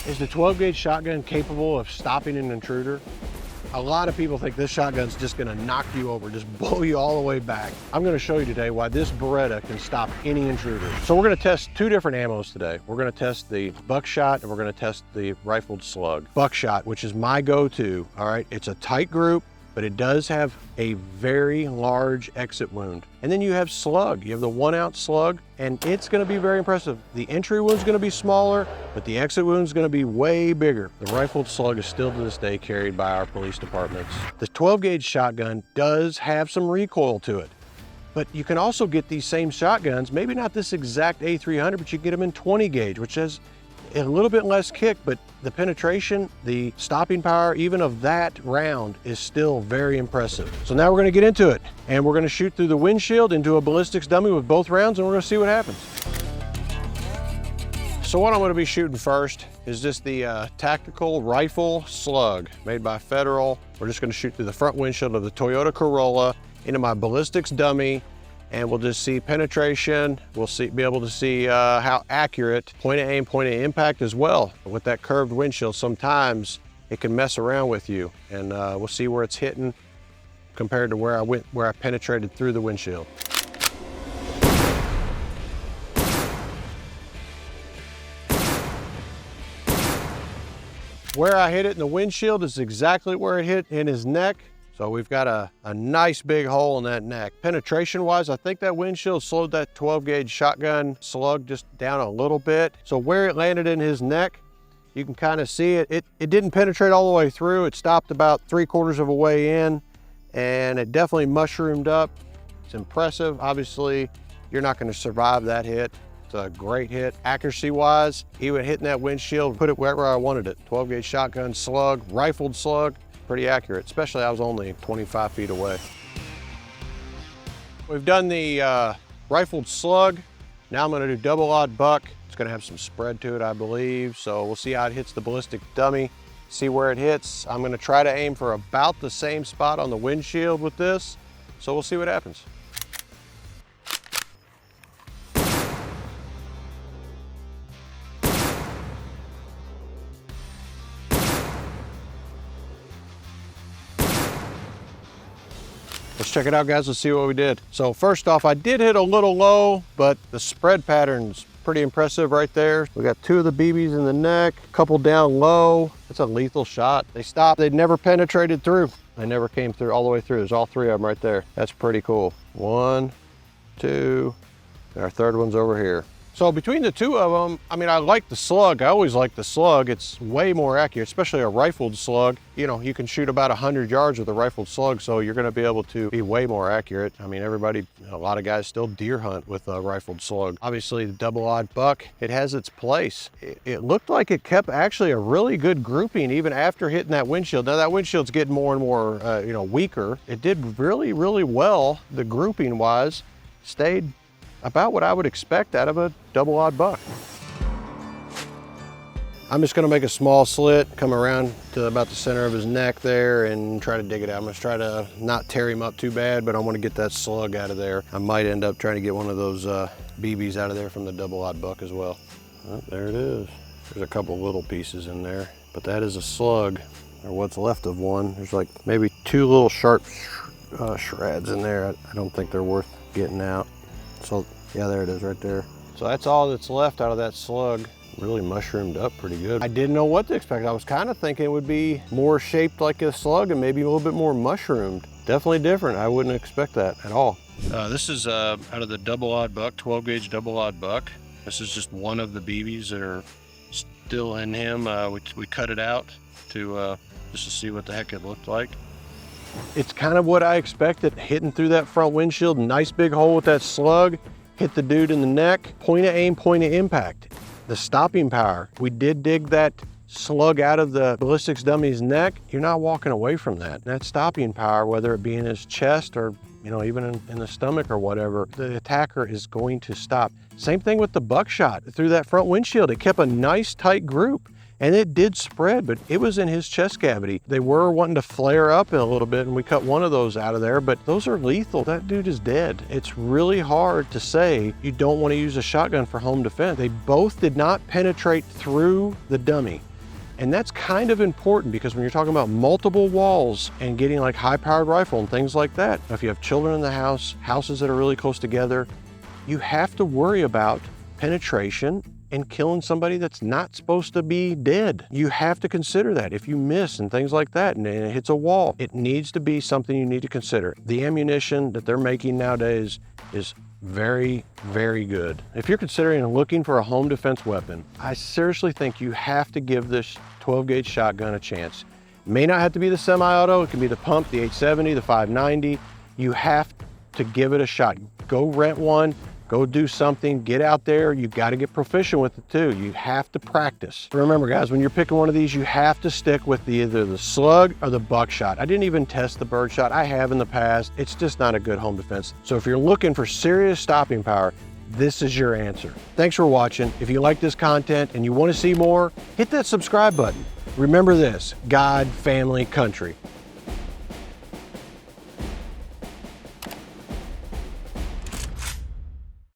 Is the 12 gauge shotgun capable of stopping an intruder? A lot of people think this shotgun's just gonna knock you over, just blow you all the way back. I'm gonna show you today why this Beretta can stop any intruder. So we're gonna test two different ammos today. We're gonna test the Buckshot and we're gonna test the rifled Slug. Buckshot, which is my go-to, all right? It's a tight group, but it does have a very large exit wound. And then you have Slug. You have the 1 ounce Slug, and it's gonna be very impressive. The entry wound's gonna be smaller, but the exit wound's gonna be way bigger. The rifled Slug is still to this day carried by our police departments. The 12 gauge shotgun does have some recoil to it, but you can also get these same shotguns, maybe not this exact A300, but you can get them in 20 gauge, which has a little bit less kick, but the penetration, the stopping power, even of that round is still very impressive. So now we're gonna get into it, and we're gonna shoot through the windshield into a ballistics dummy with both rounds, and we're gonna see what happens. So what I'm gonna be shooting first is just the tactical rifle Slug made by Federal. We're just gonna shoot through the front windshield of the Toyota Corolla into my ballistics dummy, and we'll just see penetration. We'll be able to see how accurate, point of aim, point of impact as well. With that curved windshield, sometimes it can mess around with you, and we'll see where it's hitting compared to where I penetrated through the windshield. Where I hit it in the windshield is exactly where it hit in his neck. So we've got a nice big hole in that neck. Penetration wise, I think that windshield slowed that 12 gauge shotgun Slug just down a little bit. So where it landed in his neck, you can kind of see it. It didn't penetrate all the way through. It stopped about 3/4 of a way in, and it definitely mushroomed up. It's impressive. Obviously, you're not gonna survive that hit. It's a great hit. Accuracy wise, even hitting that windshield, put it wherever I wanted it. 12 gauge shotgun Slug, rifled Slug. Pretty accurate, especially I was only 25 feet away. We've done the rifled Slug. Now I'm gonna do double-aught buck. It's gonna have some spread to it, I believe. So we'll see how it hits the ballistic dummy, see where it hits. I'm gonna try to aim for about the same spot on the windshield with this. So we'll see what happens. Let's check it out, guys. Let's see what we did. So first off, I did hit a little low, but the spread pattern's pretty impressive right there. We got 2 of the BBs in the neck, a couple down low. It's a lethal shot. They stopped. They never penetrated through. They never came through all the way through. There's all 3 of them right there. That's pretty cool. 1, 2, and our third one's over here. So between the 2 of them, I mean, I like the Slug. I always like the Slug. It's way more accurate, especially a rifled Slug. You know, you can shoot about 100 yards with a rifled Slug, so you're gonna be able to be way more accurate. I mean, a lot of guys still deer hunt with a rifled Slug. Obviously, the double-aught buck, it has its place. It looked like it kept actually a really good grouping even after hitting that windshield. Now that windshield's getting more and more, weaker. It did really, really well, the grouping wise, stayed about what I would expect out of a double-aught buck. I'm just gonna make a small slit, come around to about the center of his neck there and try to dig it out. I'm gonna try to not tear him up too bad, but I wanna get that Slug out of there. I might end up trying to get one of those BBs out of there from the double-aught buck as well. Oh, there it is. There's a couple little pieces in there, but that is a Slug, or what's left of one. There's like maybe 2 little sharp shreds in there. I don't think they're worth getting out. So yeah, there it is right there. So that's all that's left out of that Slug. Really mushroomed up pretty good. I didn't know what to expect. I was kind of thinking it would be more shaped like a Slug and maybe a little bit more mushroomed. Definitely different. I wouldn't expect that at all. This is out of the double-aught buck, 12 gauge double-aught buck. This is just one of the BBs that are still in him. We cut it out to just to see what the heck it looked like. It's kind of what I expected, hitting through that front windshield, nice big hole with that Slug, hit the dude in the neck, point of aim, point of impact. The stopping power, we did dig that Slug out of the ballistics dummy's neck. You're not walking away from that. That stopping power, whether it be in his chest or even in the stomach or whatever, the attacker is going to stop. Same thing with the Buckshot through that front windshield. It kept a nice tight group. And it did spread, but it was in his chest cavity. They were wanting to flare up a little bit, and we cut one of those out of there, but those are lethal. That dude is dead. It's really hard to say you don't want to use a shotgun for home defense. They both did not penetrate through the dummy. And that's kind of important because when you're talking about multiple walls and getting like high-powered rifle and things like that, if you have children in the house, houses that are really close together, you have to worry about penetration and killing somebody that's not supposed to be dead. You have to consider that. If you miss and things like that and it hits a wall, it needs to be something you need to consider. The ammunition that they're making nowadays is very, very good. If you're considering looking for a home defense weapon, I seriously think you have to give this 12 gauge shotgun a chance. It may not have to be the semi-auto, it can be the pump, the 870, the 590. You have to give it a shot. Go rent one. Go do something, get out there. You got to get proficient with it too. You have to practice. Remember guys, when you're picking one of these, you have to stick with either the Slug or the Buckshot. I didn't even test the Birdshot. I have in the past. It's just not a good home defense. So if you're looking for serious stopping power, this is your answer. Thanks for watching. If you like this content and you want to see more, hit that subscribe button. Remember this: God, family, country.